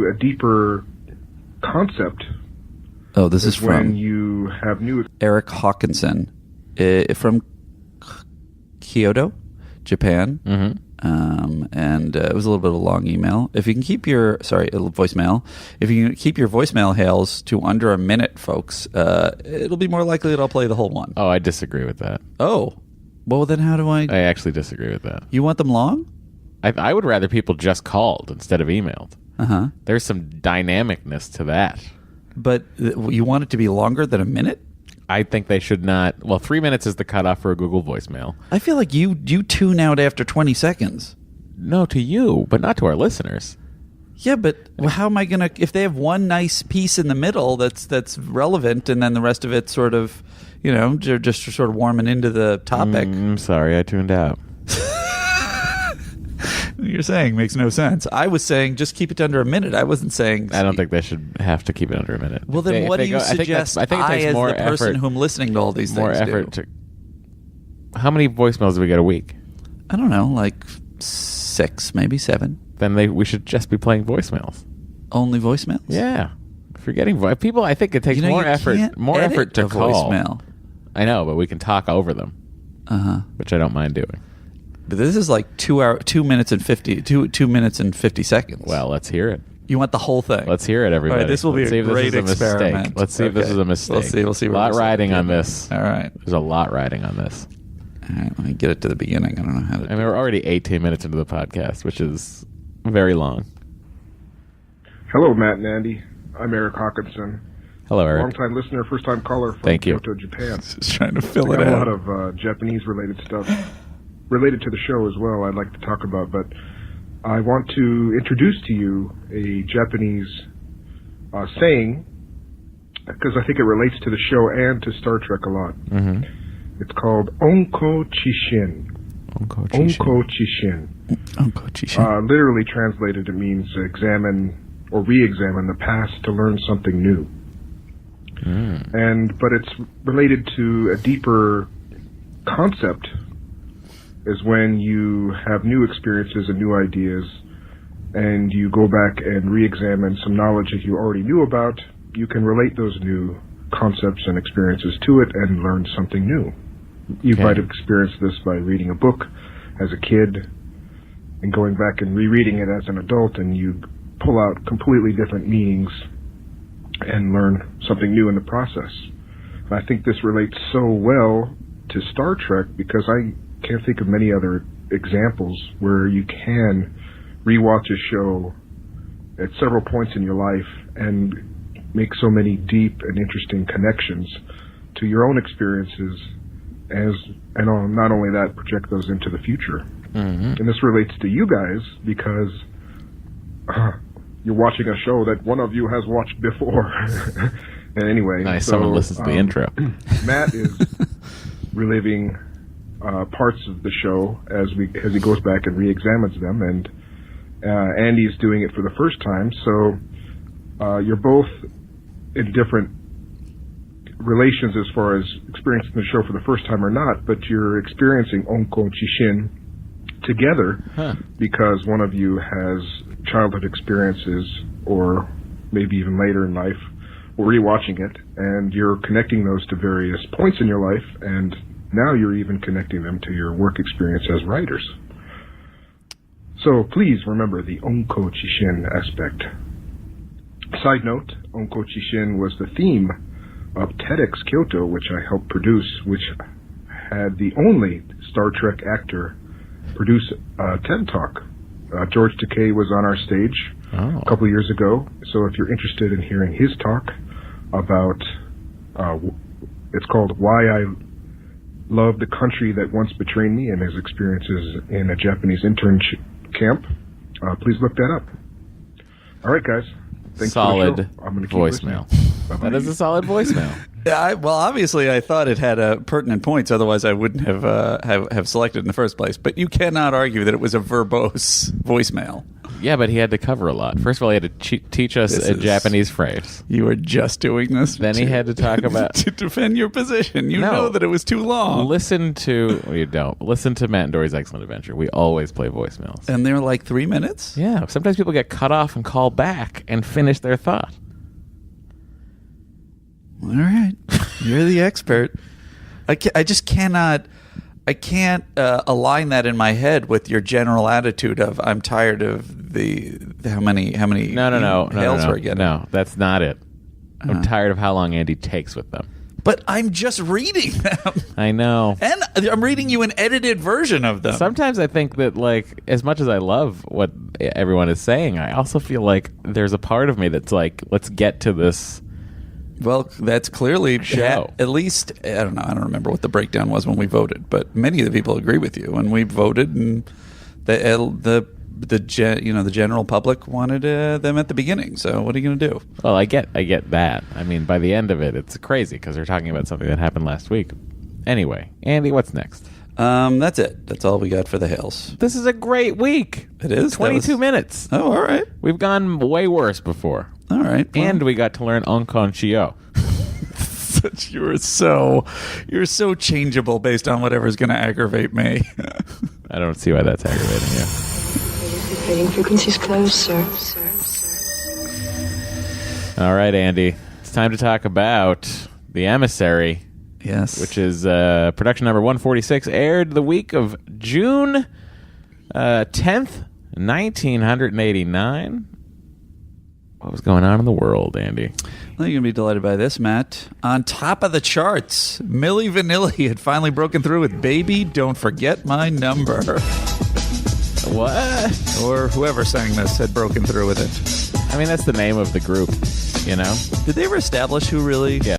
a deeper concept. Oh, this is when from you have new Eric Hawkinson from Kyoto, Japan. And it was a little bit of a long email. If you can keep your voicemail. If you can keep your voicemail hails to under a minute, folks, it'll be more likely that I'll play the whole one. Oh, I disagree with that. Oh, well then how do I? I actually disagree with that. You want them long? I would rather people just called instead of emailed. There's some dynamicness to that. But you want it to be longer than a minute? I think they should not. Well, 3 minutes is the cutoff for a Google voicemail. I feel like you tune out after 20 seconds. No, to you, but not to our listeners. Yeah, but how am I going to... If they have one nice piece in the middle that's relevant and then the rest of it sort of, just sort of warming into the topic. I'm sorry, I tuned out. You're saying makes no sense. I was saying just keep it under a minute. I wasn't saying... I don't think they should have to keep it under a minute. Well, then what do you suggest I as the person who I'm listening to all these more things effort do? How many voicemails do we get a week? I don't know, like 6, maybe 7. Then we should just be playing voicemails. Only voicemails? Yeah. Forgetting people, I think it takes more effort to call. Voicemail. I know, but we can talk over them. Which I don't mind doing. But this is like 2 minutes and 50 seconds. Well, let's hear it. You want the whole thing? Let's hear it, everybody. All right, this will be a great experiment. Let's see if this is a mistake. We'll see. A lot riding on this. All right. There's a lot riding on this. All right, let me get it to the beginning. I don't know how to. We're already 18 minutes into the podcast, which is very long. Hello, Matt and Andy. I'm Eric Hawkinson. Hello, Eric. Long-time listener, first-time caller from Thank you. Kyoto, Japan. Just trying to fill it I got out. a lot of Japanese-related stuff related to the show as well I'd like to talk about, but I want to introduce to you a Japanese saying, because I think it relates to the show and to Star Trek a lot. It's called Onkochishin. Onkochishin. Literally translated, it means examine or re-examine the past to learn something new. But it's related to a deeper concept, is when you have new experiences and new ideas and you go back and re-examine some knowledge that you already knew about, you can relate those new concepts and experiences to it and learn something new. You might have experienced this by reading a book as a kid and going back and rereading it as an adult, and you pull out completely different meanings and learn something new in the process. And I think this relates so well to Star Trek because I can't think of many other examples where you can rewatch a show at several points in your life and make so many deep and interesting connections to your own experiences, and not only that, project those into the future. And this relates to you guys because you're watching a show that one of you has watched before. And anyway, nice. Someone listens to the intro. Matt is reliving parts of the show as he goes back and re-examines them, and Andy's doing it for the first time. So you're both in different relations as far as experiencing the show for the first time or not, but you're experiencing Onkochishin together because one of you has childhood experiences, or maybe even later in life, or rewatching it, and you're connecting those to various points in your life, and now you're even connecting them to your work experience as writers. So please remember the Onkochishin aspect. Side note, Onkochishin was the theme of TEDx Kyoto, which I helped produce, which had the only Star Trek actor produce a TED Talk. George Takei was on our stage a couple of years ago, so if you're interested in hearing his talk about, it's called Why I Love the Country That Once Betrayed Me, and his experiences in a Japanese internship camp, please look that up. All right, guys. Thanks solid for the show. I'm going to keep voicemail. That is a solid voicemail. Yeah, well, obviously, I thought it had pertinent points. Otherwise, I wouldn't have selected it in the first place. But you cannot argue that it was a verbose voicemail. Yeah, but he had to cover a lot. First of all, he had to teach us a Japanese phrase. You were just doing this. Then he had to talk about... to defend your position. You know that it was too long. Listen to... Well, you don't. Listen to Matt and Dory's Excellent Adventure. We always play voicemails. And they're like 3 minutes? Yeah. Sometimes people get cut off and call back and finish their thought. All right. You're the expert. I just cannot... I can't align that in my head with your general attitude of I'm tired of the how many emails we're getting. No, that's not it. I'm tired of how long Andy takes with them. But I'm just reading them. I know. And I'm reading you an edited version of them. Sometimes I think that, like, as much as I love what everyone is saying, I also feel like there's a part of me that's like, let's get to this. Well, that's clearly show. At least, I don't know. I don't remember what the breakdown was when we voted, but many of the people agree with you. And we voted, and the general public wanted them at the beginning. So what are you going to do? Well, I get that. I mean, by the end of it, it's crazy because they're talking about something that happened last week. Anyway, Andy, what's next? That's it. That's all we got for the hails. This is a great week. It is. 22 minutes. Oh, all right. We've gone way worse before. All right. Well. And we got to learn Onkochishin. You're so changeable based on whatever's going to aggravate me. I don't see why that's aggravating you. Rating frequencies closed, sir. All right, Andy. It's time to talk about The Emissary. Yes. Which is production number 146, aired the week of June 10th, 1989. What was going on in the world, Andy? Well, you're going to be delighted by this, Matt. On top of the charts, Milli Vanilli had finally broken through with Baby, Don't Forget My Number. What? Or whoever sang this had broken through with it. I mean, that's the name of the group, you know? Did they ever establish who really... Yeah.